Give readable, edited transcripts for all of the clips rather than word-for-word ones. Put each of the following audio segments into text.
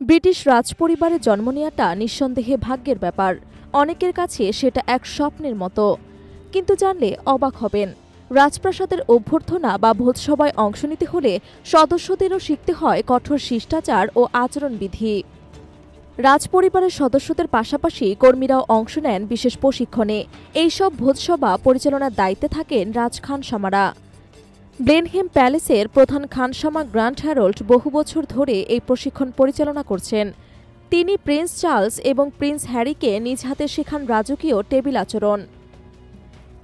British রাজপরিবারে জন্ম নেওয়াটা নিঃসন্দেহে ভাগ্যের ব্যাপার। অনেকের কাছে সেটা এক স্বপ্নের মতো। কিন্তু জানলে অবাক হবেন, রাজপ্রাসাদের অভ্যর্থনা বা ভোজসভায় অংশ নিতে হলে সদস্যদেরও শিখতে হয় কঠোর শিষ্টাচার ও আচরণবিধি। রাজপরিবারের সদস্যদের পাশাপাশি কর্মীরাও অংশ নেন বিশেষ প্রশিক্ষণে। এইসব ভোজসভা পরিচালনার দায়িত্বে থাকেন রাজখানসামারা। ব্লেনহেম প্যালেসের প্রধান খানসামা গ্র্যান্ড হ্যারল্ড বহু বছর ধরে এই প্রশিক্ষণ পরিচালনা করছেন। তিনি প্রিন্স চার্লস এবং প্রিন্স হ্যারিকে নিজ হাতে শেখান রাজকীয় টেবিল আচরণ।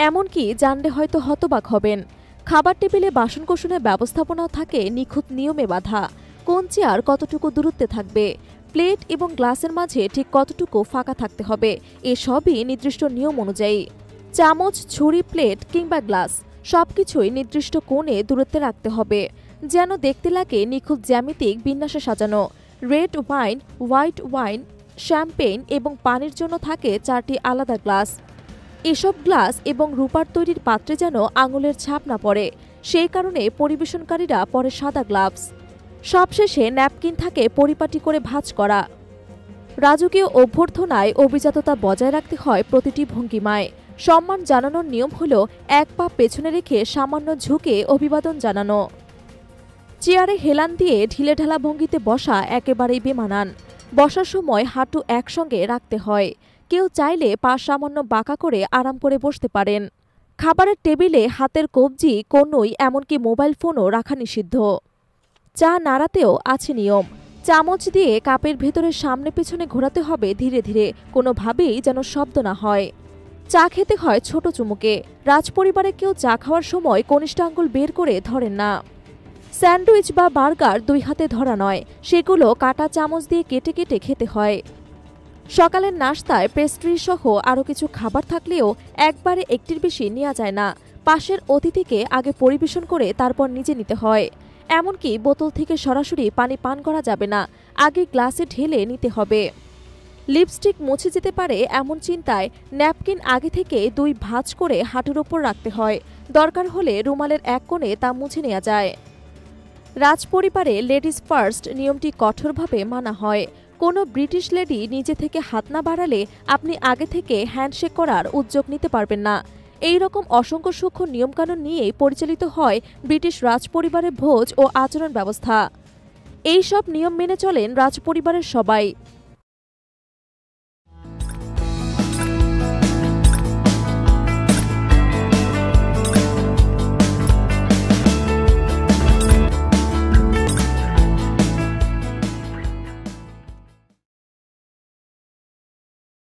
এমনকি জানলে হয়তো হতবাক হবেন, খাবার টেবিলে বাসনকোসনের ব্যবস্থাপনাও থাকে নিখুঁত নিয়মে বাঁধা। কোন চেয়ার কতটুকু দূরত্বে থাকবে, প্লেট এবং গ্লাসের মাঝে ঠিক কতটুকু ফাঁকা থাকতে হবে, এসবই নির্দিষ্ট নিয়ম অনুযায়ী। চামচ, ছুরি, প্লেট কিংবা গ্লাস সবকিছুই নির্দিষ্ট কোণে দূরত্বে রাখতে হবে, যেন দেখতে লাগে নিখুঁত জ্যামিতিক বিন্যাসে সাজানো। Red wine, white wine, Champagne এবং পানির জন্য থাকে 4টি আলাদা গ্লাস। এসব গ্লাস এবং রূপার তৈরির পাত্রে যেন আঙুলের ছাপ না পড়ে, সেই কারণে পরিবেশনকারীরা পরে সাদা গ্লাভস। সবশেষে ন্যাপকিন থাকে পরিপাটি করে ভাঁজ করা। রাজকীয় অভ্যর্থনায় অভিজাততা বজায় রাখতে হয় প্রতিটি ভঙ্গিমায়। সম্মান জানানোর নিয়ম হল এক পা পেছনে রেখে সামান্য ঝুঁকে অভিবাদন জানানো। চেয়ারে হেলান দিয়ে ঢিলেঢালা ভঙ্গিতে বসা একেবারেই বেমানান। বসার সময় হাঁটু একসঙ্গে রাখতে হয়। কেউ চাইলে পা সামান্য বাঁকা করে আরাম করে বসতে পারেন। খাবারের টেবিলে হাতের কবজি, কনুই, এমনকি মোবাইল ফোনও রাখা নিষিদ্ধ। চা নাড়াতেও আছে নিয়ম। চামচ দিয়ে কাপের ভেতরে সামনে পেছনে ঘোরাতে হবে ধীরে ধীরে, কোনোভাবেই যেন শব্দ না হয়। চা খেতে হয় ছোট চুমুকে। রাজপরিবারে কেউ চা খাওয়ার সময় কনিষ্ঠ আঙ্গুল বের করে ধরেন না। স্যান্ডউইচ বা বার্গার 2 হাতে ধরা নয়, সেগুলো কাটা চামচ দিয়ে কেটে কেটে খেতে হয়। সকালের নাশতায় পেস্ট্রি সহ আরও কিছু খাবার থাকলেও একবারে একটির বেশি নেওয়া যায় না। পাশের অতিথিকে আগে পরিবেশন করে তারপর নিজে নিতে হয়। এমনকি বোতল থেকে সরাসরি পানি পান করা যাবে না, আগে গ্লাসে ঢেলে নিতে হবে। লিপস্টিক মুছে যেতে পারে এমন চিন্তায় ন্যাপকিন আগে থেকে 2 ভাঁজ করে হাঁটুর ওপর রাখতে হয়। দরকার হলে রুমালের এক কোণে তা মুছে নেওয়া যায়। রাজপরিবারে লেডিজ ফার্স্ট নিয়মটি কঠোরভাবে মানা হয়। কোনো ব্রিটিশ লেডি নিজে থেকে হাত না বাড়ালে আপনি আগে থেকে হ্যান্ডশেক করার উদ্যোগ নিতে পারবেন না। এই রকম অসংখ্য সূক্ষ্ম নিয়মকানুন নিয়েই পরিচালিত হয় ব্রিটিশ রাজপরিবারের ভোজ ও আচরণ ব্যবস্থা। এই সব নিয়ম মেনে চলেন রাজপরিবারের সবাই।